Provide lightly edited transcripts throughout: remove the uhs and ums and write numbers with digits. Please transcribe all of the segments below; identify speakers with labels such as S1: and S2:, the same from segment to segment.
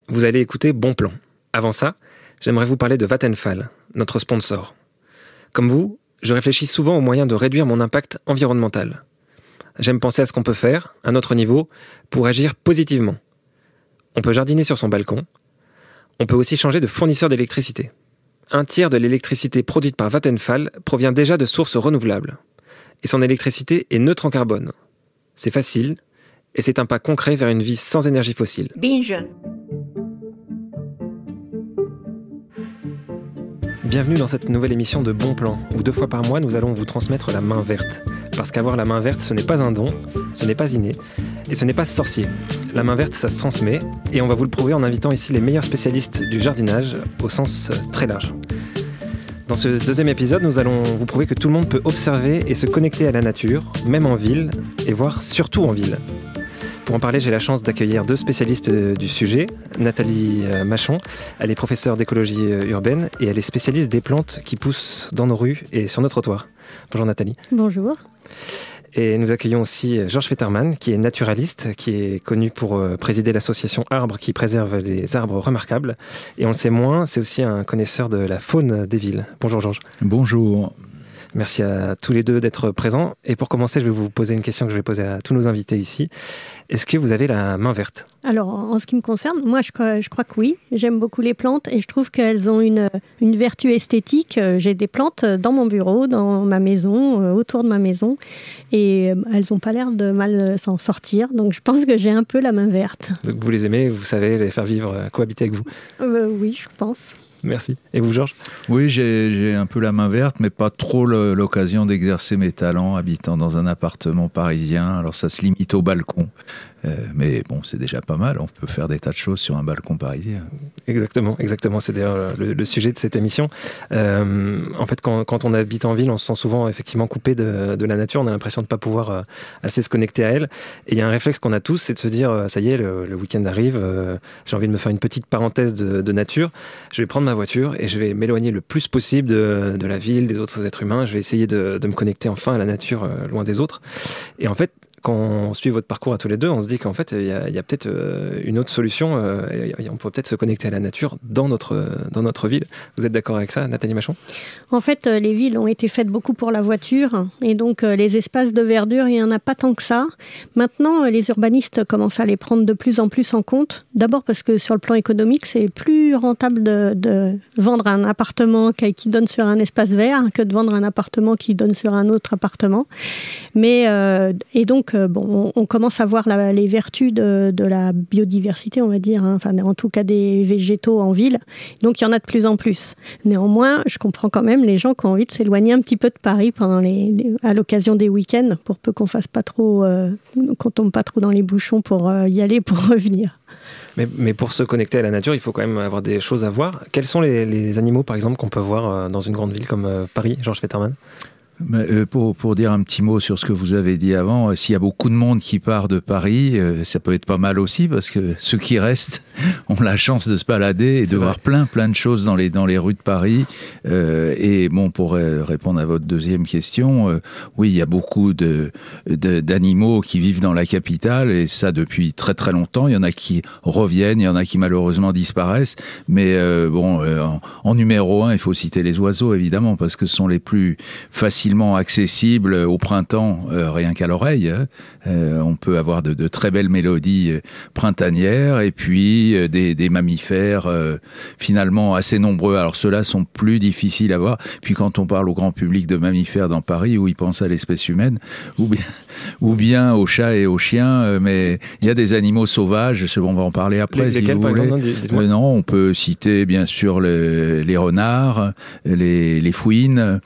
S1: Vous allez écouter Bon Plan. Avant ça, j'aimerais vous parler de Vattenfall, notre sponsor. Comme vous, je réfléchis souvent aux moyens de réduire mon impact environnemental. J'aime penser à ce qu'on peut faire, à notre niveau, pour agir positivement. On peut jardiner sur son balcon. On peut aussi changer de fournisseur d'électricité. 1/3 de l'électricité produite par Vattenfall provient déjà de sources renouvelables. Et son électricité est neutre en carbone. C'est facile, et c'est un pas concret vers une vie sans énergie fossile.
S2: Binge.
S1: Bienvenue dans cette nouvelle émission de Bon Plan, où 2 fois par mois nous allons vous transmettre la main verte. Parce qu'avoir la main verte, ce n'est pas un don, ce n'est pas inné, et ce n'est pas sorcier. La main verte, ça se transmet, et on va vous le prouver en invitant ici les meilleurs spécialistes du jardinage, au sens très large. Dans ce 2e épisode, nous allons vous prouver que tout le monde peut observer et se connecter à la nature, même en ville, et voire surtout en ville. Pour en parler, j'ai la chance d'accueillir 2 spécialistes du sujet. Nathalie Machon, elle est professeure d'écologie urbaine et elle est spécialiste des plantes qui poussent dans nos rues et sur nos trottoirs. Bonjour Nathalie.
S3: Bonjour.
S1: Et nous accueillons aussi Georges Fetterman, qui est naturaliste, qui est connu pour présider l'association Arbres qui préserve les arbres remarquables. Et on le sait moins, c'est aussi un connaisseur de la faune des villes. Bonjour Georges.
S4: Bonjour.
S1: Merci à tous les 2 d'être présents. Et pour commencer, je vais vous poser une question que je vais poser à tous nos invités ici. Est-ce que vous avez la main verte ?
S3: Alors, en ce qui me concerne, moi, je crois que oui. J'aime beaucoup les plantes et je trouve qu'elles ont une vertu esthétique. J'ai des plantes dans mon bureau, dans ma maison, autour de ma maison. Et elles n'ont pas l'air de mal s'en sortir. Donc, je pense que j'ai un peu la main verte.
S1: Donc, vous les aimez, vous savez les faire vivre, cohabiter avec vous ?
S3: Oui, je pense.
S1: Merci. Et vous, Georges ?
S4: Oui, j'ai un peu la main verte, mais pas trop l'occasion d'exercer mes talents habitant dans un appartement parisien. Alors ça se limite au balcon. Mais bon, c'est déjà pas mal. On peut faire des tas de choses sur un balcon parisien.
S1: Exactement. C'est d'ailleurs le sujet de cette émission. En fait, quand on habite en ville, on se sent souvent effectivement coupé de la nature. On a l'impression de ne pas pouvoir assez se connecter à elle. Et il y a un réflexe qu'on a tous, c'est de se dire, ça y est, le week-end arrive, j'ai envie de me faire une petite parenthèse de nature. Je vais prendre ma voiture et je vais m'éloigner le plus possible de la ville, des autres êtres humains. Je vais essayer de me connecter enfin à la nature, loin des autres. Et en fait, quand on suit votre parcours à tous les 2, on se dit qu'en fait, il y a peut-être une autre solution. On pourrait peut-être se connecter à la nature dans notre ville. Vous êtes d'accord avec ça, Nathalie Machon ?
S3: En fait, les villes ont été faites beaucoup pour la voiture. Et donc, les espaces de verdure, il n'y en a pas tant que ça. Maintenant, les urbanistes commencent à les prendre de plus en plus en compte. D'abord parce que sur le plan économique, c'est plus rentable de vendre un appartement qui donne sur un espace vert que de vendre un appartement qui donne sur un autre appartement. Et donc, on commence à voir les vertus de la biodiversité, on va dire, hein. Enfin, en tout cas des végétaux en ville. Donc, il y en a de plus en plus. Néanmoins, je comprends quand même les gens qui ont envie de s'éloigner un petit peu de Paris à l'occasion des week-ends, pour peu qu'on fasse pas trop, qu'on tombe pas trop dans les bouchons pour y aller, pour revenir.
S1: Mais pour se connecter à la nature, il faut quand même avoir des choses à voir. Quels sont les animaux, par exemple, qu'on peut voir dans une grande ville comme Paris, Georges Fetterman ?
S4: Pour dire un petit mot sur ce que vous avez dit avant, s'il y a beaucoup de monde qui part de Paris, ça peut être pas mal aussi, parce que ceux qui restent ont la chance de se balader et de voir plein de choses dans les rues de Paris. Et bon, pour répondre à votre 2e question, oui, il y a beaucoup d'animaux qui vivent dans la capitale, et ça depuis très très longtemps. Il y en a qui reviennent, il y en a qui malheureusement disparaissent. Mais en numéro 1, il faut citer les oiseaux, évidemment, parce que ce sont les plus facilement accessible au printemps, rien qu'à l'oreille. On peut avoir de très belles mélodies printanières, et puis des mammifères finalement assez nombreux. Alors ceux-là sont plus difficiles à voir. Puis quand on parle au grand public de mammifères dans Paris, où ils pensent à l'espèce humaine, ou bien aux chats et aux chiens, mais il y a des animaux sauvages, on va en parler après.
S1: Lesquels, par exemple, dites-moi.
S4: Non, on peut citer bien sûr les renards, les fouines,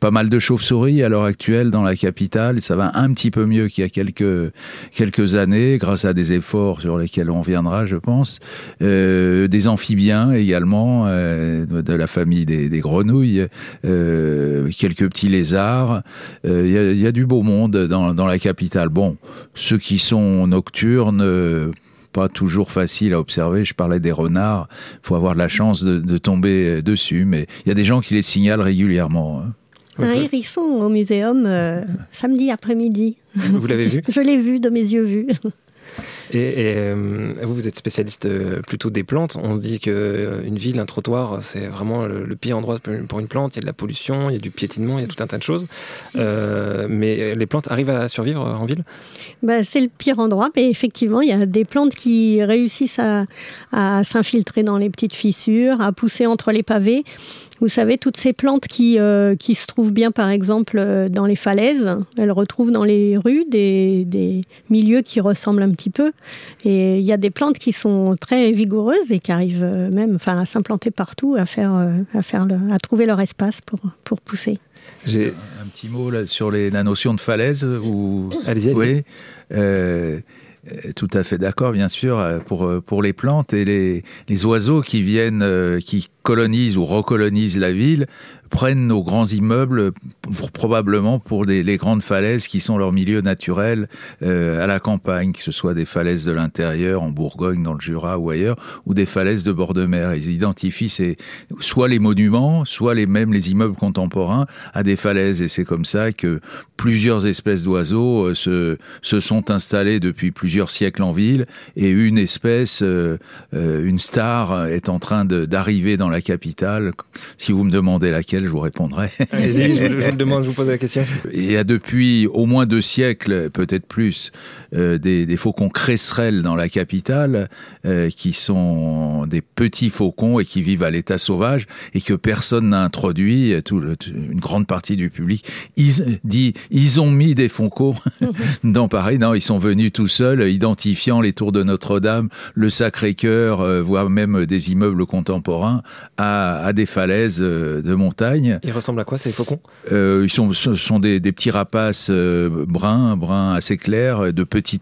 S4: pas mal de chauves-souris à l'heure actuelle dans la capitale. Ça va un petit peu mieux qu'il y a quelques années, grâce à des efforts sur lesquels on reviendra, je pense. Des amphibiens également, de la famille des grenouilles, quelques petits lézards. Il y a du beau monde dans la capitale. Bon, ceux qui sont nocturnes, pas toujours facile à observer. Je parlais des renards. Il faut avoir de la chance de tomber dessus, mais il y a des gens qui les signalent régulièrement.
S3: Un hérisson au muséum samedi après-midi.
S1: Vous l'avez vu ?
S3: Je l'ai vu de mes yeux vus.
S1: Et vous êtes spécialiste plutôt des plantes. On se dit qu'une ville, un trottoir, c'est vraiment le pire endroit pour une plante. Il y a de la pollution, il y a du piétinement, il y a tout un tas de choses. Mais les plantes arrivent à survivre en ville ?
S3: C'est le pire endroit, mais effectivement, il y a des plantes qui réussissent à s'infiltrer dans les petites fissures, à pousser entre les pavés. Vous savez, toutes ces plantes qui se trouvent bien, par exemple, dans les falaises, elles retrouvent dans les rues des milieux qui ressemblent un petit peu. Et il y a des plantes qui sont très vigoureuses et qui arrivent même à s'implanter partout, à trouver leur espace pour pousser.
S4: J'ai un petit mot là, sur la notion de falaise.
S1: Allez-y.
S4: Oui. Tout à fait d'accord, bien sûr, pour les plantes et les oiseaux qui viennent, qui colonisent ou recolonisent la ville, prennent nos grands immeubles probablement pour les grandes falaises qui sont leur milieu naturel à la campagne, que ce soit des falaises de l'intérieur, en Bourgogne, dans le Jura ou ailleurs, ou des falaises de bord de mer. Ils identifient soit les monuments, soit même les immeubles contemporains à des falaises. Et c'est comme ça que plusieurs espèces d'oiseaux se sont installées depuis plusieurs siècles en ville, et une espèce, une star, est en train d'arriver dans la capitale. Si vous me demandez laquelle, je vous répondrai.
S1: Allez-y, je vous demande, je vous pose la question.
S4: Il y a depuis au moins 2 siècles, peut-être plus, des faucons cresserelles dans la capitale, qui sont des petits faucons et qui vivent à l'état sauvage et que personne n'a introduit. Une grande partie du public ils ont mis des faucons dans Paris. Non, ils sont venus tout seuls, identifiant les tours de Notre-Dame, le Sacré-Cœur, voire même des immeubles contemporains à des falaises de montagne.
S1: Ils ressemblent à quoi, ces faucons ?
S4: Ce sont des petits rapaces bruns assez clairs,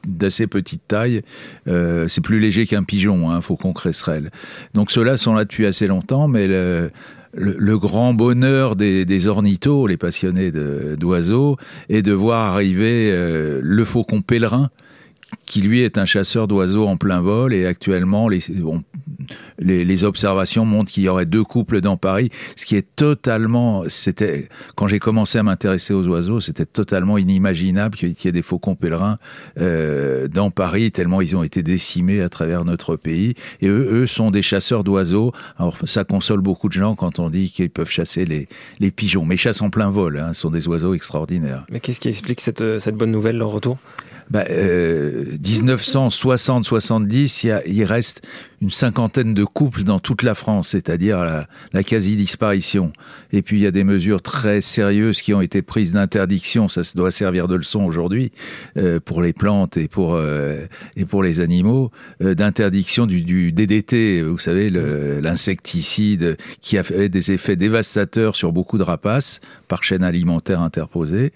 S4: d'assez petite taille. C'est plus léger qu'un pigeon, faucon cresserelle. Donc ceux-là sont là depuis assez longtemps, mais le grand bonheur des ornithos, les passionnés d'oiseaux, est de voir arriver le faucon pèlerin, qui lui est un chasseur d'oiseaux en plein vol, et actuellement les observations montrent qu'il y aurait 2 couples dans Paris, ce qui est quand j'ai commencé à m'intéresser aux oiseaux, c'était totalement inimaginable qu'il y ait des faucons pèlerins dans Paris, tellement ils ont été décimés à travers notre pays, et eux sont des chasseurs d'oiseaux. Alors ça console beaucoup de gens quand on dit qu'ils peuvent chasser les pigeons, mais ils chassent en plein vol, ce sont des oiseaux extraordinaires.
S1: Mais qu'est-ce qui explique cette bonne nouvelle, leur retour ?
S4: 1960-70, il reste une 50aine de couples dans toute la France, c'est-à-dire la quasi-disparition. Et puis il y a des mesures très sérieuses qui ont été prises d'interdiction, ça doit servir de leçon aujourd'hui, pour les plantes et pour les animaux, d'interdiction du DDT, vous savez, l'insecticide qui a fait des effets dévastateurs sur beaucoup de rapaces par chaîne alimentaire interposée,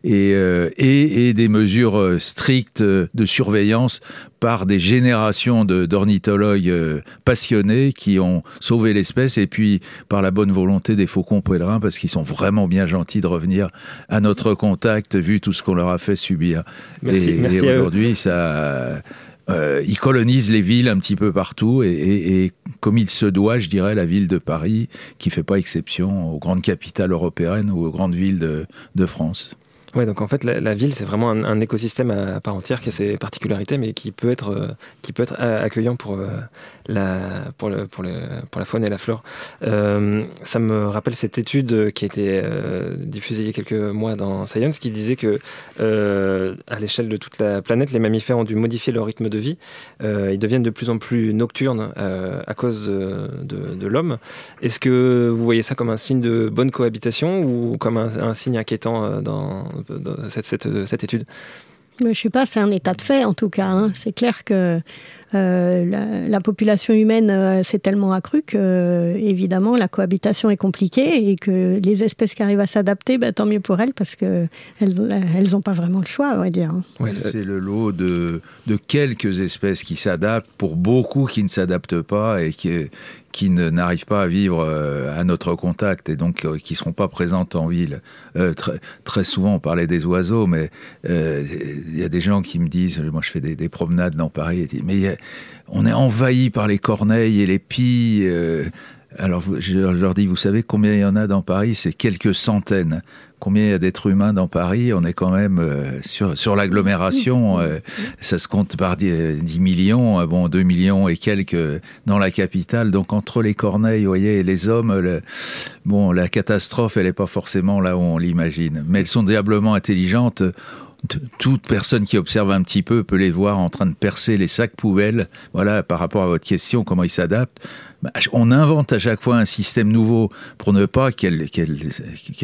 S4: et des mesures strictes de surveillance par des générations d'ornithologues passionnés qui ont sauvé l'espèce, et puis par la bonne volonté des faucons pèlerins, parce qu'ils sont vraiment bien gentils de revenir à notre contact vu tout ce qu'on leur a fait subir. Merci et aujourd'hui, ils colonisent les villes un petit peu partout, et comme il se doit, je dirais, la ville de Paris, qui fait pas exception aux grandes capitales européennes ou aux grandes villes de France.
S1: Ouais, donc en fait, la ville, c'est vraiment un écosystème à part entière qui a ses particularités, mais qui peut être accueillant pour la faune et la flore. Ça me rappelle cette étude qui a été diffusée il y a quelques mois dans Science, qui disait que à l'échelle de toute la planète, les mammifères ont dû modifier leur rythme de vie. Ils deviennent de plus en plus nocturnes à cause de l'homme. Est-ce que vous voyez ça comme un signe de bonne cohabitation ou comme un signe inquiétant dans cette étude?
S3: Je ne sais pas, c'est un état de fait en tout cas. C'est clair que la population humaine s'est tellement accrue que, évidemment, la cohabitation est compliquée, et que les espèces qui arrivent à s'adapter, tant mieux pour elles, parce qu'elles n'ont pas vraiment le choix, on va dire.
S4: Ouais, c'est le lot de quelques espèces qui s'adaptent, pour beaucoup qui ne s'adaptent pas et qui n'arrivent pas à vivre à notre contact, et donc qui ne seront pas présentes en ville. Très souvent, on parlait des oiseaux, mais il y a des gens qui me disent, moi je fais des promenades dans Paris, mais on est envahi par les corneilles et les pies. Alors je leur dis, vous savez combien il y en a dans Paris? C'est quelques centaines combien il y a d'êtres humains dans Paris? On est quand même sur l'agglomération, ça se compte par 10 millions, 2 millions et quelques dans la capitale. Donc entre les corneilles, vous voyez, et les hommes, la catastrophe, elle n'est pas forcément là où on l'imagine. Mais elles sont diablement intelligentes. Toute personne qui observe un petit peu peut les voir en train de percer les sacs poubelles. Voilà, par rapport à votre question, comment ils s'adaptent. On invente à chaque fois un système nouveau pour ne pas qu'elles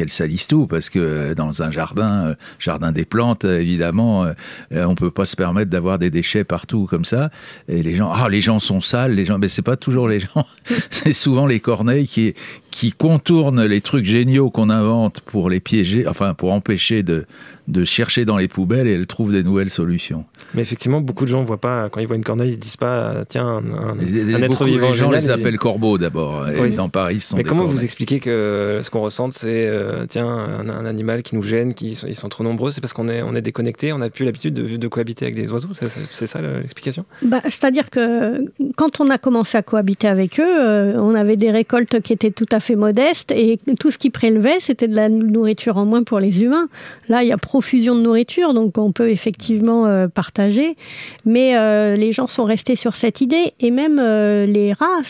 S4: salissent tout, parce que dans un jardin des plantes, évidemment, on peut pas se permettre d'avoir des déchets partout comme ça. Et les gens sont sales, mais c'est pas toujours les gens. C'est souvent les corneilles qui contournent les trucs géniaux qu'on invente pour les piéger, enfin pour empêcher de chercher dans les poubelles, et elles trouvent des nouvelles solutions.
S1: Mais effectivement, beaucoup de gens voient pas, quand ils voient une corneille, ils disent pas tiens, un être vivant.
S4: Les gens les appellent corbeaux d'abord. Oui. Et dans Paris, ce sont des
S1: comment
S4: corneilles.
S1: vous expliquez que ce qu'on ressent, c'est un animal qui nous gêne, ils sont trop nombreux, c'est parce qu'on est déconnecté, on n'a plus l'habitude de cohabiter avec des oiseaux, c'est ça l'explication? C'est-à-dire
S3: que quand on a commencé à cohabiter avec eux, on avait des récoltes qui étaient tout à fait modestes, et tout ce qu'ils prélevaient, c'était de la nourriture en moins pour les humains. Là, il y a profusion de nourriture, donc on peut effectivement partager, mais les gens sont restés sur cette idée, et même les rats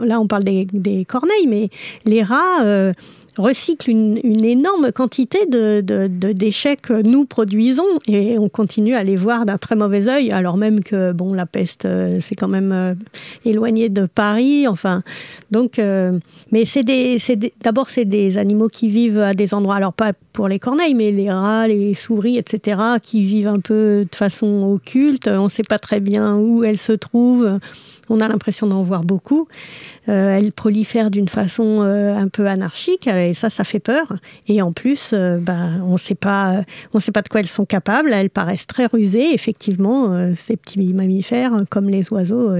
S3: là on parle des corneilles, mais les rats recyclent une énorme quantité de déchets que nous produisons, et on continue à les voir d'un très mauvais œil, alors même que la peste c'est quand même éloigné de Paris, donc mais d'abord c'est des animaux qui vivent à des endroits, alors pas pour les corneilles, mais les rats, les souris, etc., qui vivent un peu de façon occulte, on ne sait pas très bien où elles se trouvent. On a l'impression d'en voir beaucoup. Elles prolifèrent d'une façon un peu anarchique, et ça fait peur. Et en plus, on ne sait pas de quoi elles sont capables. Elles paraissent très rusées. Effectivement, ces petits mammifères, comme les oiseaux,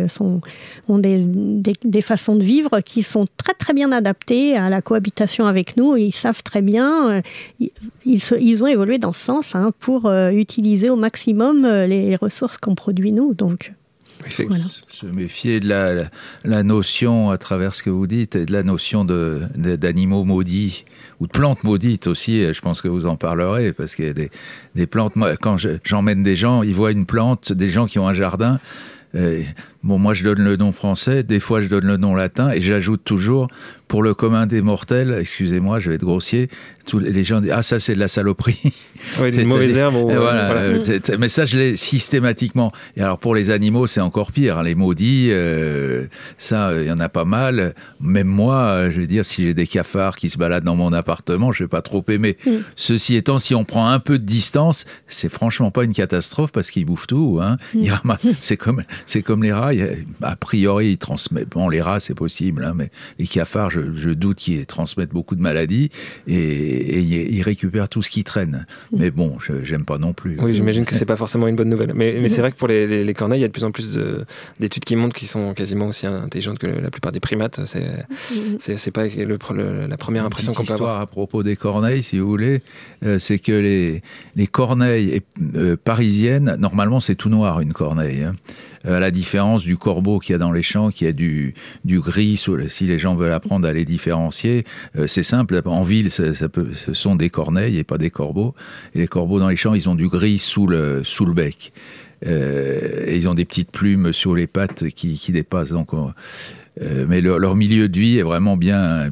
S3: ont des façons de vivre qui sont très très bien adaptées à la cohabitation avec nous. Ils savent très bien. Ils ont évolué dans ce sens pour utiliser au maximum les ressources qu'on produit nous. Donc.
S4: Voilà. Se méfier de la notion, à travers ce que vous dites, de la notion d'animaux maudits, ou de plantes maudites aussi, je pense que vous en parlerez, parce qu'il y a des plantes, moi, quand j'emmène des gens, ils voient une plante, des gens qui ont un jardin, moi je donne le nom français, des fois je donne le nom latin, et j'ajoute toujours, pour le commun des mortels, excusez-moi, je vais être grossier, les gens disent « Ah, ça c'est de la saloperie ».
S1: Oui, une mauvaise herbe.
S4: Voilà. Mais ça, je l'ai systématiquement. Et alors, pour les animaux, c'est encore pire. Les maudits, ça, il y en a pas mal. Même moi, je veux dire, si j'ai des cafards qui se baladent dans mon appartement, je vais pas trop aimer. Ceci étant, si on prend un peu de distance, c'est franchement pas une catastrophe, parce qu'ils bouffent tout. Hein. C'est comme les rats. A priori, ils transmettent. Bon, les rats, c'est possible, hein, mais les cafards, je doute qu'ils transmettent beaucoup de maladies, et ils récupèrent tout ce qui traîne. Mais bon, j'aime pas non plus.
S1: Oui, j'imagine que c'est pas forcément une bonne nouvelle. Mais c'est vrai que pour les corneilles, il y a de plus en plus d'études qui montrent qu'ils sont quasiment aussi intelligentes que la plupart des primates. C'est pas la première impression qu'on peut avoir.
S4: Histoire à propos des corneilles, si vous voulez, c'est que les corneilles parisiennes, normalement c'est tout noir une corneille. Hein. À la différence du corbeau qu'il y a dans les champs, qui a du gris, si les gens veulent apprendre à les différencier, c'est simple. En ville, ce sont des corneilles et pas des corbeaux. Et les corbeaux dans les champs, ils ont du gris sous le bec. Et ils ont des petites plumes sur les pattes qui dépassent. Donc, mais leur milieu de vie est vraiment bien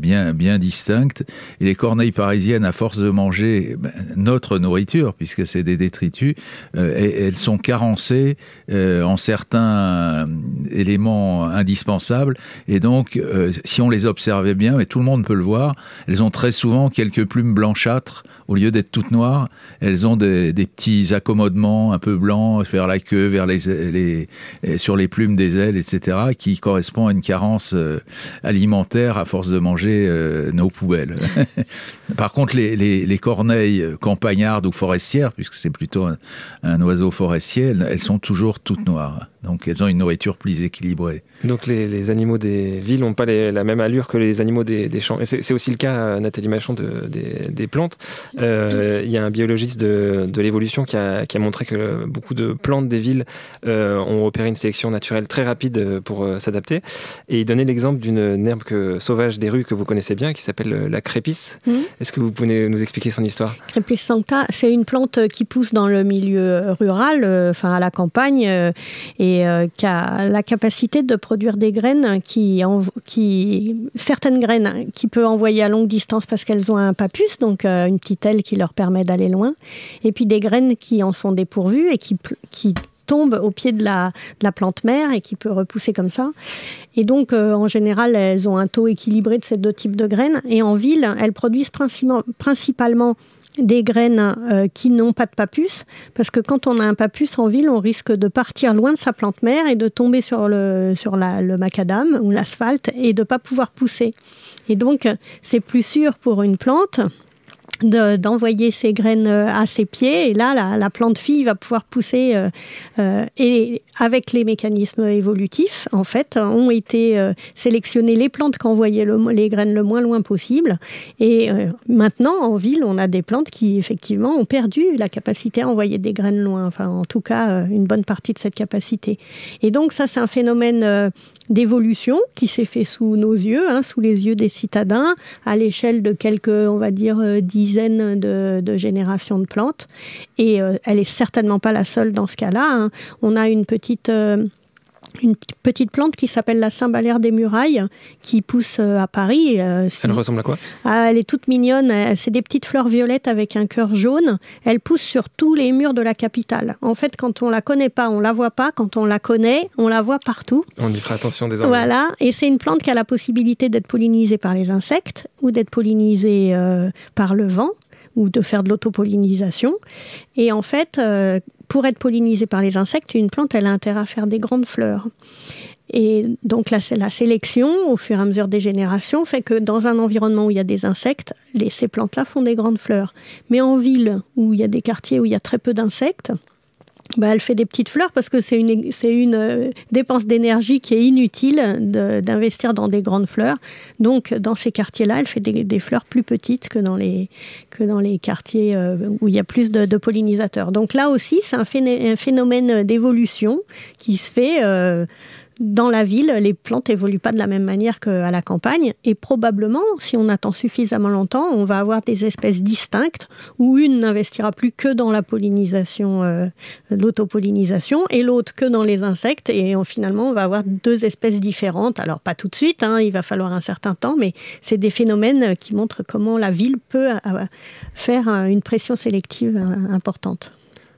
S4: distinct. Et les corneilles parisiennes, à force de manger notre nourriture, puisque c'est des détritus, elles sont carencées en certains éléments indispensables. Et donc, si on les observait bien, mais tout le monde peut le voir, elles ont très souvent quelques plumes blanchâtres au lieu d'être toutes noires. Elles ont des petits accommodements un peu blancs vers la queue, sur les plumes des ailes, etc., qui correspondent à une carence alimentaire à force de manger nos poubelles. Par contre, les corneilles campagnardes ou forestières, puisque c'est plutôt un oiseau forestier, elles sont toujours toutes noires. Donc elles ont une nourriture plus équilibrée.
S1: Donc les animaux des villes n'ont pas la même allure que les animaux des champs. Et c'est aussi le cas, Nathalie Machon, des plantes. Il y a un biologiste de l'évolution qui a montré que beaucoup de plantes des villes ont opéré une sélection naturelle très rapide pour s'adapter. Et il donnait l'exemple d'une herbe sauvage des rues que vous connaissez bien, qui s'appelle la crépis. Est-ce que vous pouvez nous expliquer son histoire ?
S3: Crépis sancta, c'est une plante qui pousse dans le milieu rural, à la campagne, et qui a la capacité de produire des graines certaines graines qui peut envoyer à longue distance parce qu'elles ont un pappus, donc une petite aile qui leur permet d'aller loin, et puis des graines qui en sont dépourvues et qui tombent au pied de la plante mère et qui peut repousser comme ça. Et donc, en général, elles ont un taux équilibré de ces deux types de graines. Et en ville, elles produisent principalement des graines qui n'ont pas de pappus, parce que quand on a un pappus en ville, on risque de partir loin de sa plante mère et de tomber sur le macadam ou l'asphalte et de ne pas pouvoir pousser. Et donc, c'est plus sûr pour une plante d'envoyer ses graines à ses pieds, et là la plante fille va pouvoir pousser, et avec les mécanismes évolutifs en fait ont été sélectionnés les plantes qui envoyaient les graines le moins loin possible, et maintenant en ville on a des plantes qui effectivement ont perdu la capacité à envoyer des graines loin, enfin en tout cas une bonne partie de cette capacité. Et donc ça c'est un phénomène d'évolution qui s'est fait sous nos yeux, sous les yeux des citadins, à l'échelle de quelques, on va dire, dizaines de générations de plantes. Et elle est certainement pas la seule dans ce cas-là. On a une petite plante qui s'appelle la cymbalaire des murailles, qui pousse à Paris.
S1: Elle ressemble à quoi ?
S3: Elle est toute mignonne. C'est des petites fleurs violettes avec un cœur jaune. Elle pousse sur tous les murs de la capitale. En fait, quand on la connaît pas, on la voit pas. Quand on la connaît, on la voit partout.
S1: On y fera attention désormais.
S3: Voilà. Et c'est une plante qui a la possibilité d'être pollinisée par les insectes ou d'être pollinisée par le vent, ou de faire de l'autopollinisation. Et en fait, pour être pollinisée par les insectes, une plante, elle a intérêt à faire des grandes fleurs. Et donc la sélection, au fur et à mesure des générations, fait que dans un environnement où il y a des insectes, ces plantes-là font des grandes fleurs. Mais en ville, où il y a des quartiers où il y a très peu d'insectes, elle fait des petites fleurs parce que c'est une dépense d'énergie qui est inutile d'investir dans des grandes fleurs. Donc, dans ces quartiers-là, elle fait des fleurs plus petites que dans les quartiers où il y a plus de pollinisateurs. Donc là aussi, c'est un phénomène d'évolution qui se fait dans la ville. Les plantes évoluent pas de la même manière qu'à la campagne, et probablement, si on attend suffisamment longtemps, on va avoir des espèces distinctes où une n'investira plus que dans la pollinisation, l'autopollinisation, et l'autre que dans les insectes, et finalement on va avoir deux espèces différentes. Alors pas tout de suite, il va falloir un certain temps, mais c'est des phénomènes qui montrent comment la ville peut faire une pression sélective importante.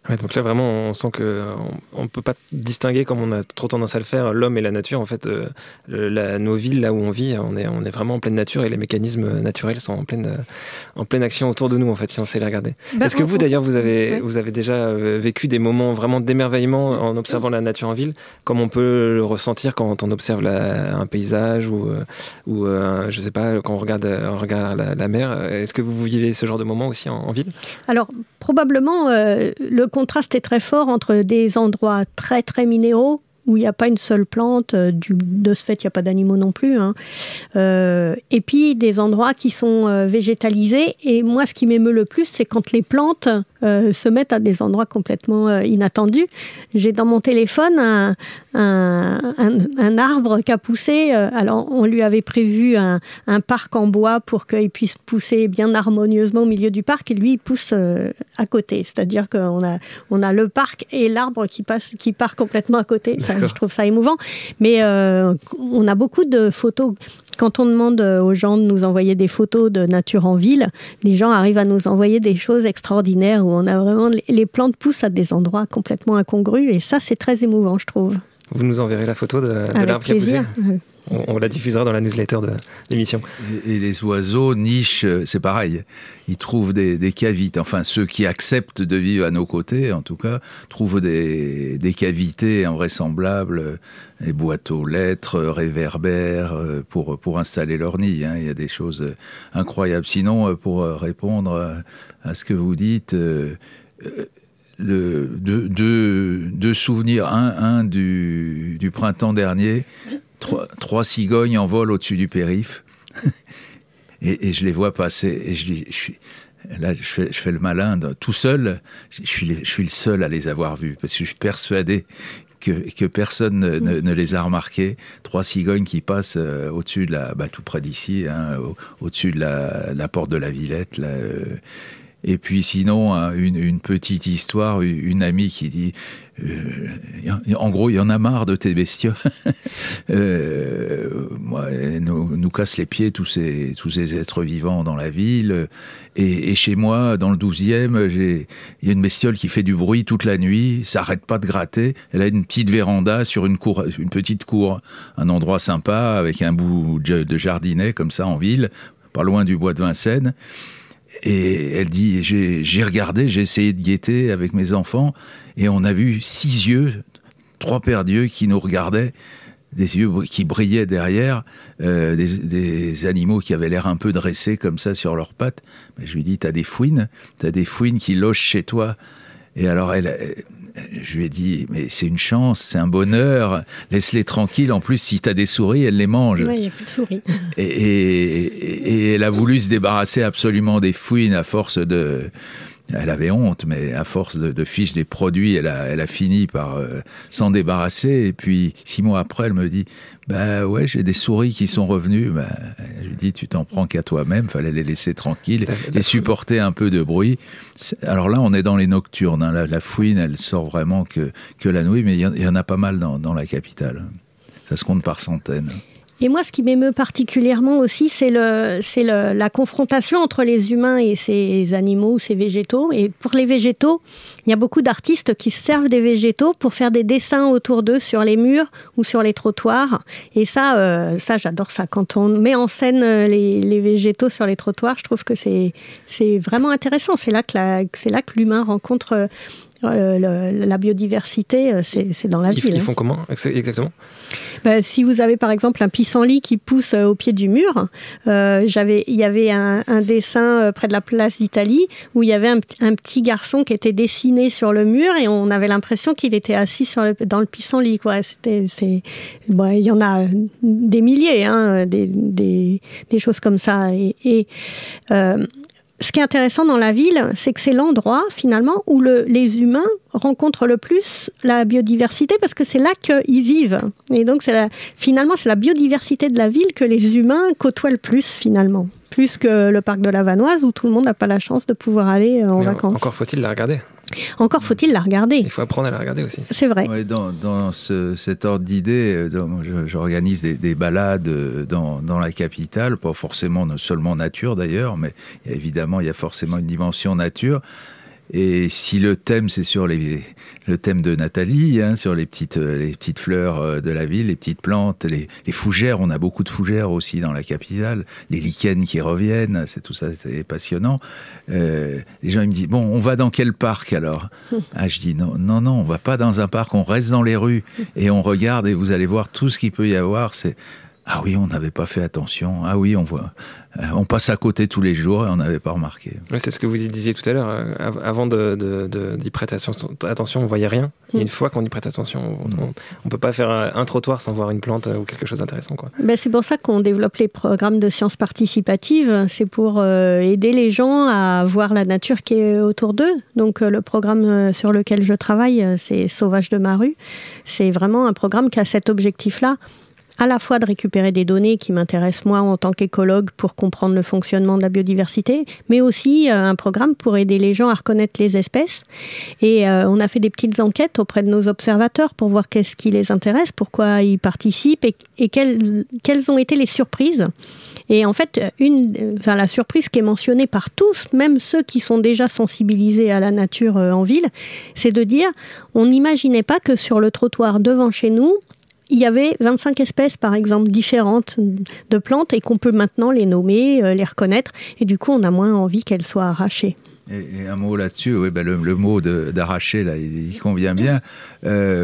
S1: Ouais, donc là vraiment on sent qu'on ne peut pas distinguer, comme on a trop tendance à le faire, l'homme et la nature. En fait, nos villes, là où on vit, on est vraiment en pleine nature, et les mécanismes naturels sont en pleine action autour de nous, en fait, si on sait les regarder. Est-ce que vous d'ailleurs vous avez déjà vécu des moments vraiment d'émerveillement en observant la nature en ville, comme on peut le ressentir quand on observe un paysage ou je sais pas, quand on regarde la mer? Est-ce que vous vivez ce genre de moments aussi en ville? Alors
S3: probablement le contraste est très fort entre des endroits très très minéraux où il n'y a pas une seule plante, de ce fait il n'y a pas d'animaux non plus, et puis des endroits qui sont végétalisés. Et moi ce qui m'émeut le plus, c'est quand les plantes se mettent à des endroits complètement inattendus. J'ai dans mon téléphone un arbre qui a poussé, alors on lui avait prévu un parc en bois pour qu'il puisse pousser bien harmonieusement au milieu du parc, et lui il pousse à côté, c'est-à-dire qu'on a le parc et l'arbre qui part complètement à côté. Ça, je trouve ça émouvant, mais on a beaucoup de photos. Quand on demande aux gens de nous envoyer des photos de nature en ville, les gens arrivent à nous envoyer des choses extraordinaires où on a vraiment les plantes poussent à des endroits complètement incongrus, et ça c'est très émouvant, je trouve.
S1: Vous nous enverrez la photo de l'arbre qui a poussé. On la diffusera dans la newsletter de l'émission.
S4: Et les oiseaux nichent, c'est pareil. Ils trouvent des cavités. Enfin, ceux qui acceptent de vivre à nos côtés, en tout cas, trouvent des cavités invraisemblables, des boîtes aux lettres, réverbères, pour installer leur nid. Il y a des choses incroyables. Sinon, pour répondre à ce que vous dites, deux souvenirs. Un du printemps dernier, trois cigognes en vol au-dessus du périph'. et je les vois passer. Et je fais le malin, tout seul. Je suis le seul à les avoir vus, parce que je suis persuadé que personne ne les a remarqués. 3 cigognes qui passent au-dessus de tout près d'ici, au-dessus de la porte de la Villette, là. Et puis sinon, une petite histoire, une amie qui dit, en gros, il y en a marre de tes bestioles. Nous casse les pieds tous ces êtres vivants dans la ville. Et chez moi, dans le 12e, il y a une bestiole qui fait du bruit toute la nuit, ça arrête pas de gratter. Elle a une petite véranda sur une petite cour, un endroit sympa avec un bout de jardinet comme ça en ville, pas loin du bois de Vincennes. Et elle dit, j'ai regardé, j'ai essayé de guetter avec mes enfants, et on a vu 6 yeux, 3 paires d'yeux qui nous regardaient, des yeux qui brillaient derrière, des animaux qui avaient l'air un peu dressés comme ça sur leurs pattes. Mais je lui dis, t'as des fouines qui logent chez toi. Et alors je lui ai dit, mais c'est une chance, c'est un bonheur, laisse-les tranquilles, en plus si t'as des souris, elles les mangent.
S3: Oui, il n'y a plus de souris.
S4: Et elle a voulu se débarrasser absolument des fouines à force de... Elle avait honte, mais à force de fiche des produits, elle a fini par s'en débarrasser. Et puis 6 mois après, elle me dit, ouais, j'ai des souris qui sont revenues. Je lui dis, tu t'en prends qu'à toi-même, fallait les laisser tranquilles, les supporter un peu de bruit. Alors là, on est dans les nocturnes, hein. La fouine, elle sort vraiment que la nuit, mais il y en a pas mal dans la capitale. Ça se compte par centaines.
S3: Et moi, ce qui m'émeut particulièrement aussi, c'est la confrontation entre les humains et ces animaux ou ces végétaux. Et pour les végétaux, il y a beaucoup d'artistes qui se servent des végétaux pour faire des dessins autour d'eux sur les murs ou sur les trottoirs. Et ça, j'adore ça. Quand on met en scène les végétaux sur les trottoirs, je trouve que c'est vraiment intéressant. C'est là que l'humain rencontre la biodiversité, c'est dans la ville.
S1: Ils font comment exactement ?
S3: Si vous avez par exemple un pissenlit qui pousse au pied du mur, il y avait un dessin près de la place d'Italie où il y avait un petit garçon qui était dessiné sur le mur et on avait l'impression qu'il était assis dans le pissenlit, quoi. Il y en a des milliers, hein, des choses comme ça. Ce qui est intéressant dans la ville, c'est que c'est l'endroit, finalement, où les humains rencontrent le plus la biodiversité, parce que c'est là qu'ils vivent. Et donc, finalement, c'est la biodiversité de la ville que les humains côtoient le plus, finalement. Plus que le parc de la Vanoise, où tout le monde n'a pas la chance de pouvoir aller en vacances.
S1: Encore faut-il la regarder.
S3: Encore faut-il la regarder.
S1: Il faut apprendre à la regarder aussi.
S3: C'est vrai.
S4: Ouais, dans cet ordre d'idée, j'organise des balades dans la capitale, pas forcément seulement nature d'ailleurs, mais évidemment il y a forcément une dimension nature. Et si le thème c'est sur le thème de Nathalie, hein, sur les petites fleurs de la ville, les petites plantes, les fougères, on a beaucoup de fougères aussi dans la capitale, les lichens qui reviennent, c'est tout ça, c'est passionnant. Les gens ils me disent, bon, on va dans quel parc alors ? Je dis non, on va pas dans un parc, on reste dans les rues et on regarde et vous allez voir tout ce qu'il peut y avoir. Ah oui, on n'avait pas fait attention. Ah oui, on passe à côté tous les jours et on n'avait pas remarqué.
S1: Ouais, c'est ce que vous disiez tout à l'heure. Avant d'y prêter attention, on ne voyait rien. Et une fois qu'on y prête attention, on ne peut pas faire un trottoir sans voir une plante ou quelque chose d'intéressant, quoi.
S3: C'est pour ça qu'on développe les programmes de sciences participatives. C'est pour aider les gens à voir la nature qui est autour d'eux. Donc le programme sur lequel je travaille, c'est Sauvages de ma rue. C'est vraiment un programme qui a cet objectif-là, à la fois de récupérer des données qui m'intéressent moi en tant qu'écologue pour comprendre le fonctionnement de la biodiversité, mais aussi un programme pour aider les gens à reconnaître les espèces. Et on a fait des petites enquêtes auprès de nos observateurs pour voir qu'est-ce qui les intéresse, pourquoi ils participent et quelles ont été les surprises. Et en fait, la surprise qui est mentionnée par tous, même ceux qui sont déjà sensibilisés à la nature en ville, c'est de dire, on n'imaginait pas que sur le trottoir devant chez nous, il y avait 25 espèces, par exemple, différentes de plantes et qu'on peut maintenant les nommer, les reconnaître. Et du coup, on a moins envie qu'elles soient arrachées.
S4: Et un mot là-dessus, oui, le mot d'arracher, là, il convient bien.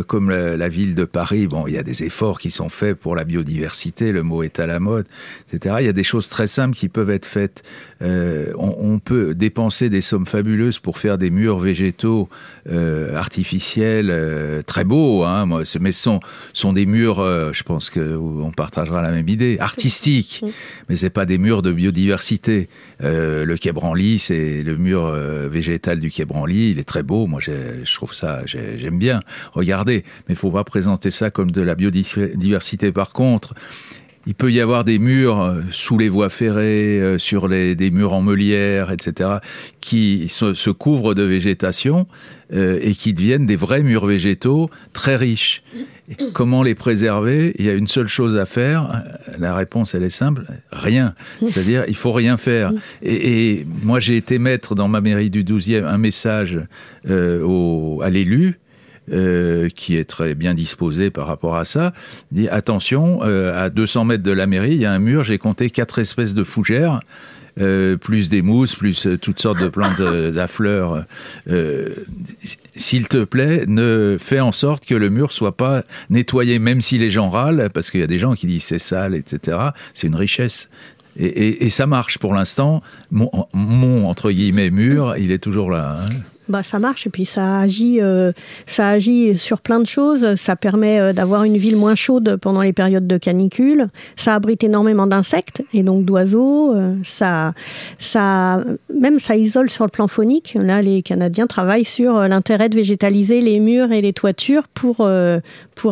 S4: Comme la ville de Paris, bon, il y a des efforts qui sont faits pour la biodiversité, le mot est à la mode, etc. Il y a des choses très simples qui peuvent être faites. On peut dépenser des sommes fabuleuses pour faire des murs végétaux artificiels, très beaux, hein, mais sont des murs, je pense qu'on partagera la même idée, artistiques, mais c'est pas des murs de biodiversité. Le Quai Branly, c'est le mur végétal du Quai Branly, il est très beau, moi je trouve ça, j'aime bien regarder, mais il faut pas présenter ça comme de la biodiversité. Par contre, il peut y avoir des murs sous les voies ferrées, sur des murs en meulière, etc., qui se couvrent de végétation et qui deviennent des vrais murs végétaux très riches. Comment les préserver? Il y a une seule chose à faire. La réponse, elle est simple. Rien. C'est-à-dire, il faut rien faire. Et moi, j'ai été mettre dans ma mairie du 12e un message à l'élu, qui est très bien disposé par rapport à ça. Il dit, attention, à 200 mètres de la mairie, il y a un mur, j'ai compté 4 espèces de fougères, plus des mousses, plus toutes sortes de plantes à fleurs. S'il te plaît, fais en sorte que le mur soit pas nettoyé, même si les gens râlent, parce qu'il y a des gens qui disent c'est sale, etc. C'est une richesse. Et ça marche pour l'instant. Mon entre guillemets mur, il est toujours là. Hein.
S3: Ça marche et puis ça agit sur plein de choses. Ça permet d'avoir une ville moins chaude pendant les périodes de canicule. Ça abrite énormément d'insectes et donc d'oiseaux. Ça isole sur le plan phonique. Là, les Canadiens travaillent sur l'intérêt de végétaliser les murs et les toitures pour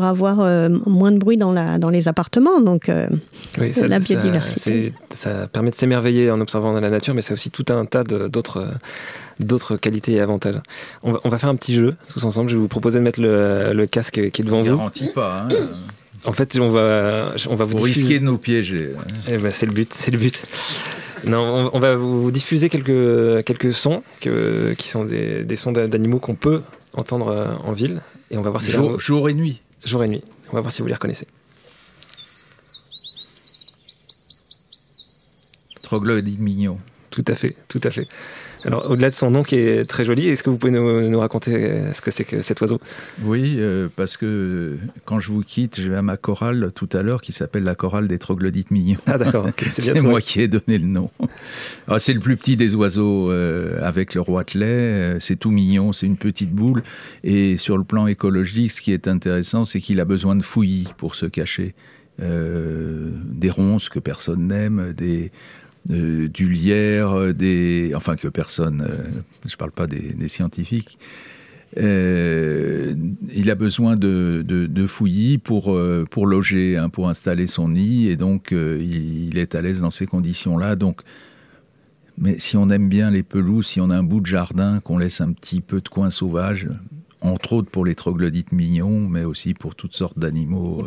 S3: avoir moins de bruit dans les appartements. Donc,
S1: oui,
S3: la biodiversité.
S1: Ça permet de s'émerveiller en observant la nature, mais c'est aussi tout un tas d'autres qualités et avantages. On va faire un petit jeu tous ensemble. Je vais vous proposer de mettre le casque qui est devant vous.
S4: Je ne garantis pas. Hein.
S1: En fait, on va vous
S4: risquer de nous piéger.
S1: Eh ben, c'est le but. Non, on va vous diffuser quelques sons qui sont des sons d'animaux qu'on peut entendre en ville. Et on va voir si
S4: jour et nuit.
S1: Jour et nuit. On va voir si vous les reconnaissez.
S4: Troglodyte mignon.
S1: Tout à fait. Alors, au-delà de son nom qui est très joli, est-ce que vous pouvez nous raconter ce que c'est que cet oiseau?
S4: Oui, parce que quand je vous quitte, je vais à ma chorale tout à l'heure qui s'appelle la chorale des troglodytes mignons.
S1: Ah d'accord, okay.
S4: C'est moi qui ai donné le nom. Alors, c'est le plus petit des oiseaux avec le roitelet, c'est tout mignon, c'est une petite boule. Et sur le plan écologique, ce qui est intéressant, c'est qu'il a besoin de fouillis pour se cacher. Des ronces que personne n'aime, du lierre, enfin que personne, je parle pas des scientifiques. Il a besoin de fouillis pour loger, hein, pour installer son nid, et donc il est à l'aise dans ces conditions-là. Donc, mais si on aime bien les pelouses, si on a un bout de jardin, qu'on laisse un petit peu de coin sauvage, entre autres pour les troglodytes mignons, mais aussi pour toutes sortes d'animaux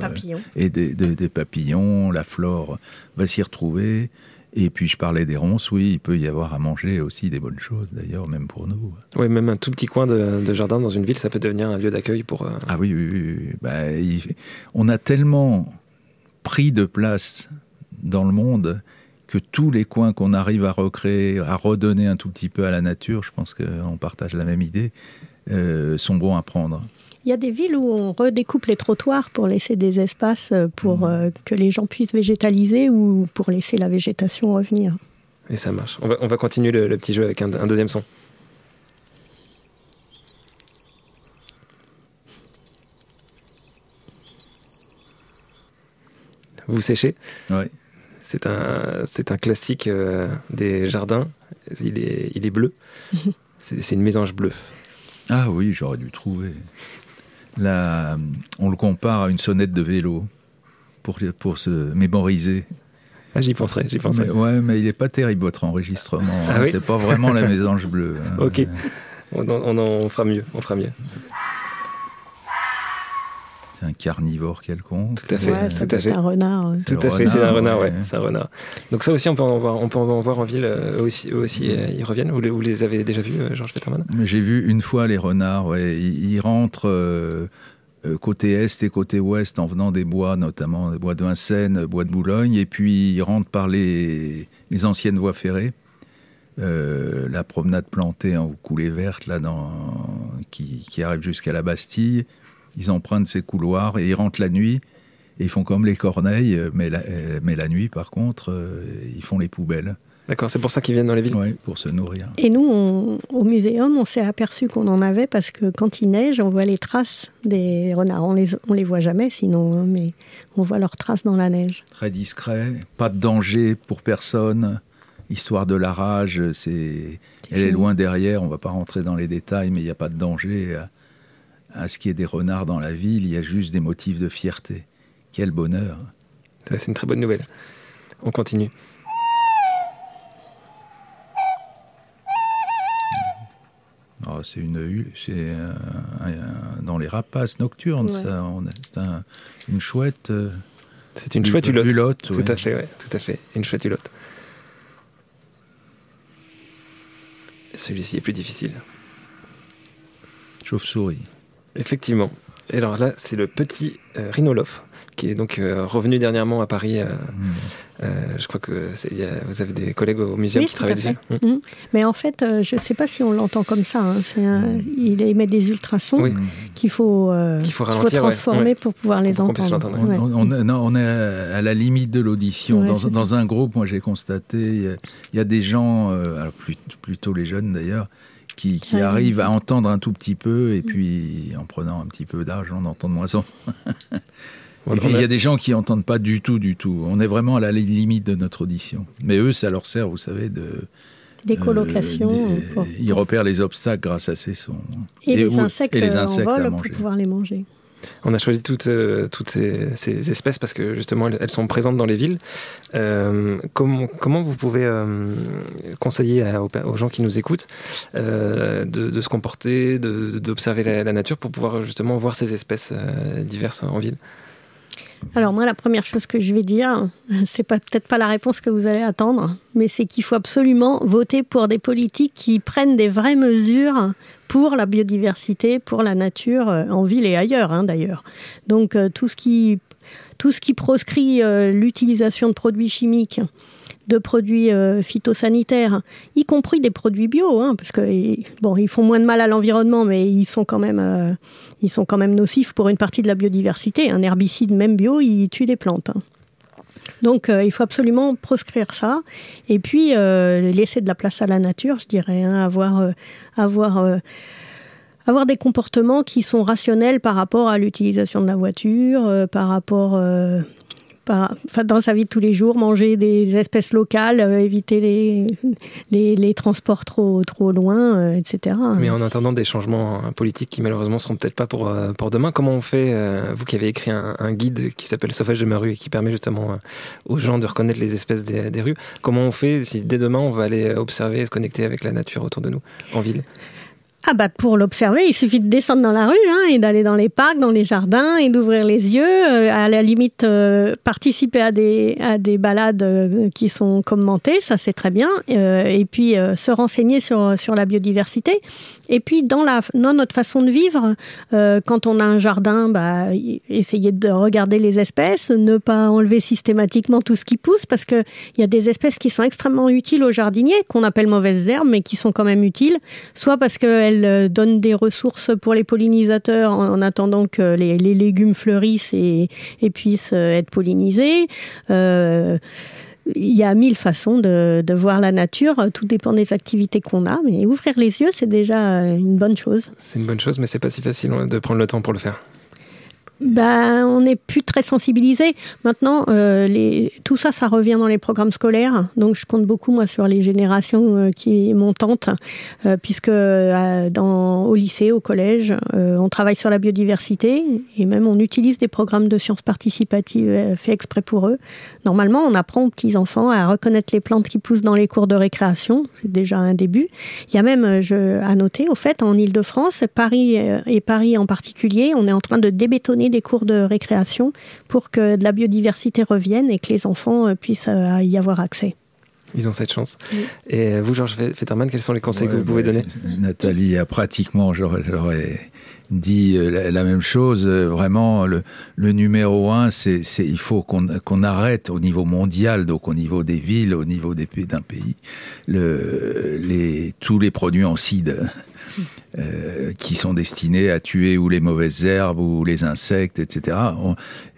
S4: et des papillons, la flore va s'y retrouver. Et puis je parlais des ronces, oui, il peut y avoir à manger aussi des bonnes choses d'ailleurs, même pour nous.
S1: Oui, même un tout petit coin de jardin dans une ville, ça peut devenir un lieu d'accueil pour...
S4: Ah oui. On a tellement pris de place dans le monde que tous les coins qu'on arrive à recréer, à redonner un tout petit peu à la nature, je pense qu'on partage la même idée, sont bons à prendre.
S3: Il y a des villes où on redécoupe les trottoirs pour laisser des espaces pour que les gens puissent végétaliser ou pour laisser la végétation revenir.
S1: Et ça marche. On va continuer le petit jeu avec un deuxième son. Vous séchez ?
S4: Oui.
S1: C'est un classique des jardins. Il est bleu. C'est une mésange bleue.
S4: Ah oui, j'aurais dû trouver. Là, on le compare à une sonnette de vélo pour se mémoriser.
S1: Ah, j'y penserai.
S4: Mais il n'est pas terrible votre enregistrement.
S1: Ah, oui,
S4: c'est pas vraiment la mésange bleue. Hein.
S1: Ok, on fera mieux.
S4: C'est un carnivore quelconque.
S1: Tout à fait.
S3: Ouais, ça doit être un renard.
S1: Tout à fait, c'est un renard, ouais. C'est un renard. Donc ça aussi, on peut en voir en ville aussi. Ils reviennent. Vous les avez déjà vus, Georges Petermann ?
S4: Mais j'ai vu une fois les renards. Ouais. Ils rentrent côté est et côté ouest en venant des bois, notamment des bois de Vincennes, bois de Boulogne, et puis ils rentrent par les anciennes voies ferrées. la promenade plantée en coulée verte là, qui arrive jusqu'à la Bastille. Ils empruntent ces couloirs et ils rentrent la nuit. Et ils font comme les Corneilles, mais la nuit, par contre, ils font les poubelles.
S1: D'accord, c'est pour ça qu'ils viennent dans les villes.
S4: Oui, pour se nourrir.
S3: Et nous, au muséum, on s'est aperçu qu'on en avait parce que quand il neige, on voit les traces des renards. On les voit jamais sinon, hein, mais on voit leurs traces dans la neige.
S4: Très discret, pas de danger pour personne. Histoire de la rage, elle est loin derrière. On ne va pas rentrer dans les détails, mais il n'y a pas de danger à ce qu'il y ait des renards dans la ville. Il y a juste des motifs de fierté. Quel bonheur.
S1: C'est une très bonne nouvelle. On continue.
S4: Oh, c'est dans les rapaces nocturnes,
S3: ouais.
S4: Ça. C'est une chouette.
S1: C'est une chouette hulotte.
S4: Tout
S1: à fait, ouais, tout à fait. Une chouette hulotte. Celui-ci est plus difficile.
S4: Chauve-souris.
S1: Effectivement. Et alors là, c'est le petit rhinolophe, qui est donc revenu dernièrement à Paris. Je crois que vous avez des collègues au muséum qui travaillent dessus.
S3: Mais en fait, je ne sais pas si on l'entend comme ça. Hein. Il émet des ultrasons qu'il faut transformer pour pouvoir les entendre.
S4: On est à la limite de l'audition. Dans un groupe, moi j'ai constaté, il y a des gens, alors plutôt les jeunes d'ailleurs, qui arrivent à entendre un tout petit peu, et puis en prenant un petit peu d'âge, on entend de moins en moins. Et puis il y a des gens qui n'entendent pas du tout. On est vraiment à la limite de notre audition. Mais eux, ça leur sert, vous savez,
S3: des colocations.
S4: Ils repèrent les obstacles grâce à ces sons.
S3: Et les insectes en vol pour pouvoir les manger.
S1: On a choisi toutes ces espèces parce que justement elles sont présentes dans les villes. Comment vous pouvez conseiller aux gens qui nous écoutent de se comporter, d'observer la nature pour pouvoir justement voir ces espèces diverses en ville?
S3: Alors moi, la première chose que je vais dire, c'est peut-être pas la réponse que vous allez attendre, mais c'est qu'il faut absolument voter pour des politiques qui prennent des vraies mesures pour la biodiversité, pour la nature, en ville et ailleurs d'ailleurs. Donc tout ce qui proscrit l'utilisation de produits chimiques, de produits phytosanitaires, y compris des produits bio, parce que ils font moins de mal à l'environnement, mais ils sont quand même nocifs pour une partie de la biodiversité. Un herbicide, même bio, il tue les plantes. Donc il faut absolument proscrire ça, et puis laisser de la place à la nature, je dirais, avoir des comportements qui sont rationnels par rapport à l'utilisation de la voiture, par rapport dans sa vie de tous les jours, manger des espèces locales, éviter les transports trop loin, etc.
S1: Mais en attendant des changements politiques qui malheureusement ne seront peut-être pas pour demain, comment on fait, vous qui avez écrit un guide qui s'appelle Sauvage de ma rue et qui permet justement aux gens de reconnaître les espèces des rues, comment on fait si dès demain on va aller observer et se connecter avec la nature autour de nous, en ville ?
S3: Pour l'observer, il suffit de descendre dans la rue et d'aller dans les parcs, dans les jardins et d'ouvrir les yeux. À la limite, participer à des balades qui sont commentées, ça c'est très bien. Et puis se renseigner sur la biodiversité. Et puis dans notre façon de vivre, quand on a un jardin, essayer de regarder les espèces, ne pas enlever systématiquement tout ce qui pousse, parce qu'il y a des espèces qui sont extrêmement utiles aux jardiniers, qu'on appelle mauvaises herbes, mais qui sont quand même utiles, soit parce qu'elles donnent des ressources pour les pollinisateurs en attendant que les légumes fleurissent et puissent être pollinisés. Il y a 1000 façons de voir la nature, tout dépend des activités qu'on a, mais ouvrir les yeux, c'est déjà une bonne chose.
S1: C'est une bonne chose, mais c'est pas si facile de prendre le temps pour le faire.
S3: On n'est plus très sensibilisé. Maintenant, tout ça revient dans les programmes scolaires. Donc, je compte beaucoup, moi, sur les générations qui montantes, puisque au lycée, au collège, on travaille sur la biodiversité et même on utilise des programmes de sciences participatives faits exprès pour eux. Normalement, on apprend aux petits-enfants à reconnaître les plantes qui poussent dans les cours de récréation. C'est déjà un début. Il y a même, à noter, au fait, en Île-de-France, Paris en particulier, on est en train de débétonner des cours de récréation pour que de la biodiversité revienne et que les enfants puissent y avoir accès.
S1: Ils ont cette chance. Oui. Et vous, Georges Fetterman, quels sont les conseils que vous pouvez donner ?
S4: Nathalie a pratiquement, j'aurais dit la même chose. Vraiment, le numéro 1, il faut qu'on arrête au niveau mondial, donc au niveau des villes, au niveau d'un pays, tous les produits en cide. Qui sont destinés à tuer ou les mauvaises herbes ou les insectes, etc.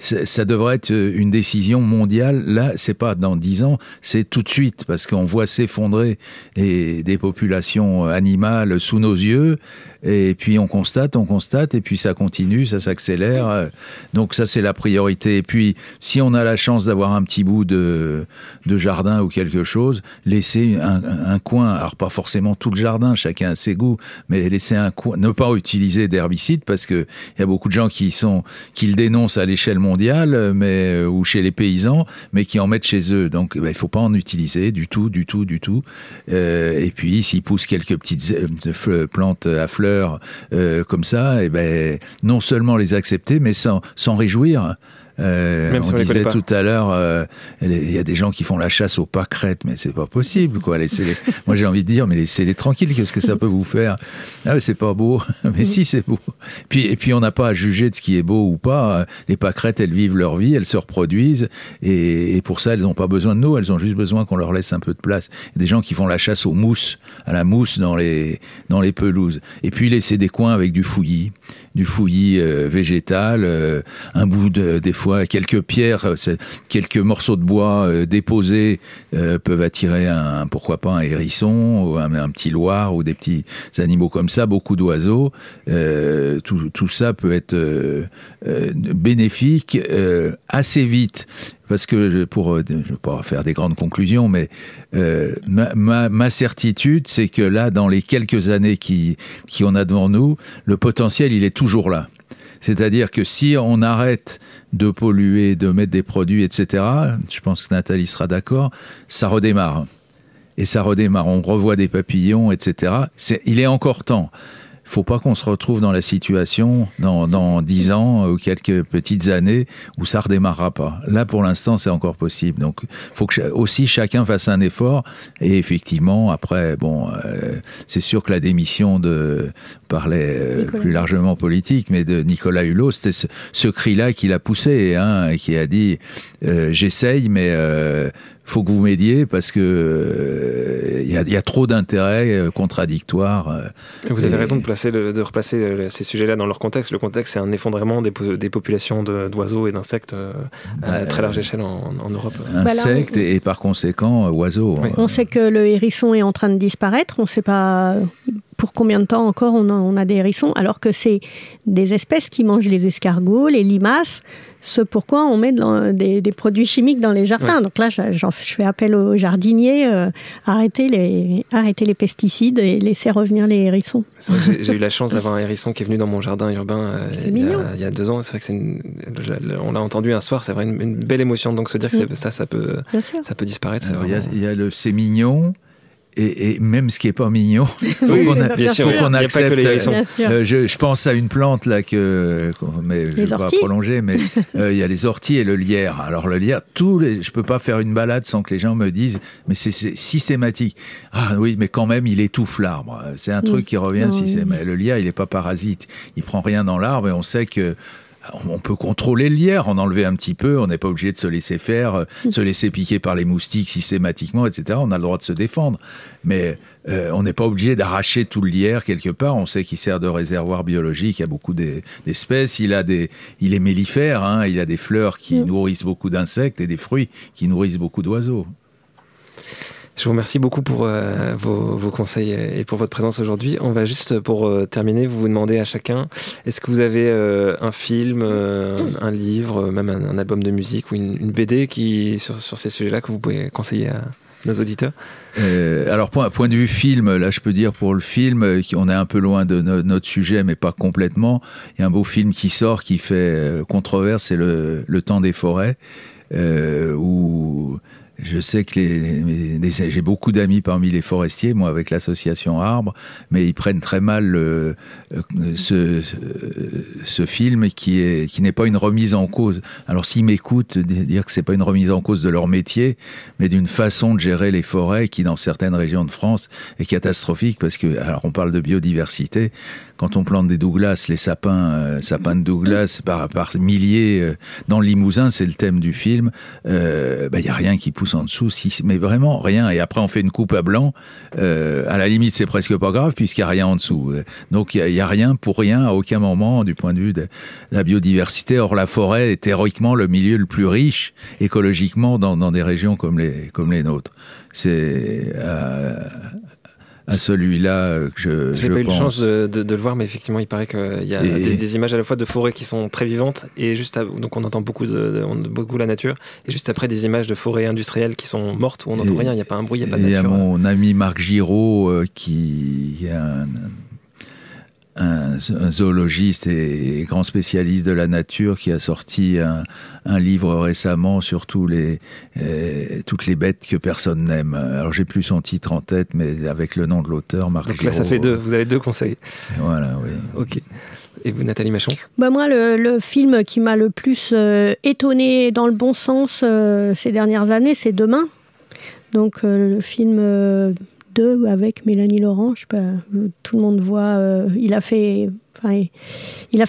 S4: Ça devrait être une décision mondiale. Là, c'est pas dans 10 ans, c'est tout de suite, parce qu'on voit s'effondrer des populations animales sous nos yeux, et puis on constate, et puis ça continue, ça s'accélère. Donc ça, c'est la priorité. Et puis, si on a la chance d'avoir un petit bout de jardin ou quelque chose, laisser un coin, alors pas forcément tout le jardin, chacun a ses goûts, mais laisser un coin, ne pas utiliser d'herbicides, parce que il y a beaucoup de gens qui le dénoncent à l'échelle mondiale, ou chez les paysans, mais qui en mettent chez eux. Donc, il faut pas en utiliser du tout. Et puis, s'ils poussent quelques petites plantes à fleurs comme ça, non seulement les accepter, mais s'en réjouir. On disait tout à l'heure, il y a des gens qui font la chasse aux pâquerettes, mais c'est pas possible, quoi. Moi, j'ai envie de dire, mais laissez-les tranquilles. Qu'est-ce que ça peut vous faire? Ah, c'est pas beau. Mais si, c'est beau. Et puis, on n'a pas à juger de ce qui est beau ou pas. Les pâquerettes, elles vivent leur vie, elles se reproduisent, et pour ça, elles n'ont pas besoin de nous. Elles ont juste besoin qu'on leur laisse un peu de place. Il y a des gens qui font la chasse à la mousse dans les pelouses. Et puis, laisser des coins avec du fouillis végétal, un bout des fois quelques pierres, quelques morceaux de bois déposés peuvent attirer pourquoi pas un hérisson ou un petit loir ou des petits animaux comme ça, beaucoup d'oiseaux. Tout ça peut être bénéfique assez vite. Parce que je vais pas faire des grandes conclusions, mais ma certitude, c'est que là, dans les quelques années qu'on a devant nous, le potentiel, il est toujours là. C'est-à-dire que si on arrête de polluer, de mettre des produits, etc., je pense que Nathalie sera d'accord, ça redémarre. Et ça redémarre. On revoit des papillons, etc. Il est encore temps. Il ne faut pas qu'on se retrouve dans la situation dans 10 ans ou quelques petites années où ça ne redémarrera pas. Là, pour l'instant, c'est encore possible. Donc, il faut que aussi chacun fasse un effort. Et effectivement, après, c'est sûr que la démission parlait plus largement politique, mais de Nicolas Hulot, c'était ce cri-là qu'il a poussé, et qui a dit j'essaye, mais faut que vous m'aidiez parce que il y a trop d'intérêts contradictoires.
S1: Vous avez raison de replacer ces sujets-là dans leur contexte. Le contexte, c'est un effondrement des populations d'oiseaux et d'insectes à très large échelle en Europe.
S4: Insectes et par conséquent oiseaux.
S3: Oui. On sait que le hérisson est en train de disparaître. On ne sait pas pour combien de temps encore on a des hérissons, alors que c'est des espèces qui mangent les escargots, les limaces, ce pourquoi on met des produits chimiques dans les jardins. Ouais. Donc là, je fais appel aux jardiniers, arrêter les pesticides et laisser revenir les hérissons.
S1: J'ai eu la chance d'avoir un hérisson qui est venu dans mon jardin urbain il y a 2 ans. C'est vrai que on l'a entendu un soir, c'est vrai une belle émotion. Donc se dire que ça peut disparaître.
S4: Il y a le c'est mignon. Et même ce qui est pas mignon, faut qu'on accepte. Je pense à une plante là mais je vais pas prolonger, mais il y a les orties et le lierre. Alors le lierre, je peux pas faire une balade sans que les gens me disent, mais c'est systématique. Ah oui, mais quand même, il étouffe l'arbre. C'est un truc qui revient. Mais le lierre, il est pas parasite. Il prend rien dans l'arbre et on sait que on peut contrôler le lierre, en enlever un petit peu, on n'est pas obligé de se laisser faire, se laisser piquer par les moustiques systématiquement, etc. On a le droit de se défendre. Mais on n'est pas obligé d'arracher tout le lierre quelque part. On sait qu'il sert de réservoir biologique à beaucoup d'espèces. Il est mellifère, il a des fleurs qui nourrissent beaucoup d'insectes et des fruits qui nourrissent beaucoup d'oiseaux.
S1: Je vous remercie beaucoup pour vos conseils et pour votre présence aujourd'hui. On va juste, pour terminer, vous demander à chacun, est-ce que vous avez un film, un livre, même un album de musique ou une BD sur ces sujets-là que vous pouvez conseiller à nos auditeurs?
S4: Alors, point de vue film, là, je peux dire pour le film, on est un peu loin de notre sujet, mais pas complètement. Il y a un beau film qui sort, qui fait controverse, c'est le Temps des forêts, où je sais que j'ai beaucoup d'amis parmi les forestiers, moi avec l'association Arbre, mais ils prennent très mal ce film qui n'est pas une remise en cause. Alors s'ils m'écoutent, dire que c'est pas une remise en cause de leur métier, mais d'une façon de gérer les forêts qui dans certaines régions de France est catastrophique, parce que alors on parle de biodiversité, quand on plante des Douglas, les sapins de Douglas par milliers dans le Limousin, c'est le thème du film. Y a rien qui pousse en dessous, mais vraiment rien. Et après on fait une coupe à blanc. À la limite, c'est presque pas grave puisqu'il y a rien en dessous. Donc il y a rien pour rien à aucun moment du point de vue de la biodiversité. Or la forêt est théoriquement le milieu le plus riche écologiquement dans des régions comme les nôtres. C'est à celui-là que
S1: J'ai pas eu la chance de le voir, mais effectivement, il paraît qu'il y a des images à la fois de forêts qui sont très vivantes, et donc on entend beaucoup la nature, et juste après des images de forêts industrielles qui sont mortes, où on n'entend rien, il n'y a pas un bruit, il n'y a pas de nature.
S4: Il y a mon ami Marc Giraud, qui est un zoologiste et grand spécialiste de la nature, qui a sorti un livre récemment sur toutes les bêtes que personne n'aime. Alors j'ai plus son titre en tête, mais avec le nom de l'auteur, Marc Giraud.
S1: Donc là, ça fait 2. Vous avez 2 conseils.
S4: Voilà, oui.
S1: Ok. Et vous, Nathalie Machon ?
S3: Moi, le film qui m'a le plus étonné dans le bon sens ces dernières années, c'est Demain. Donc le film 2 avec Mélanie Laurent, je sais pas, tout le monde voit, il a fait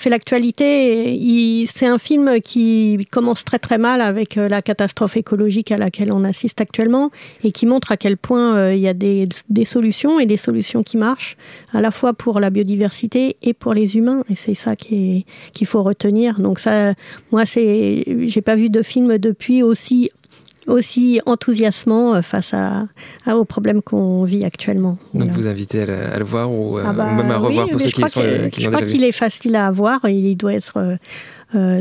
S3: l'actualité. C'est un film qui commence très très mal avec la catastrophe écologique à laquelle on assiste actuellement, et qui montre à quel point il y a des solutions, et des solutions qui marchent à la fois pour la biodiversité et pour les humains, et c'est ça qu'il faut retenir. Donc ça, moi, j'ai pas vu de film depuis aussi enthousiasmant face aux problèmes qu'on vit actuellement.
S1: Donc vous invitez à le voir ou même à revoir pour ceux qui l'ont déjà vu.
S3: Je crois qu'il est facile à voir, et il doit être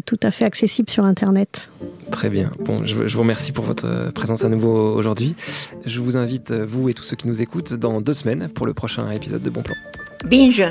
S3: tout à fait accessible sur Internet.
S1: Très bien. Bon, je vous remercie pour votre présence à nouveau aujourd'hui. Je vous invite, vous et tous ceux qui nous écoutent, dans 2 semaines pour le prochain épisode de Bon Plan.
S2: Binge.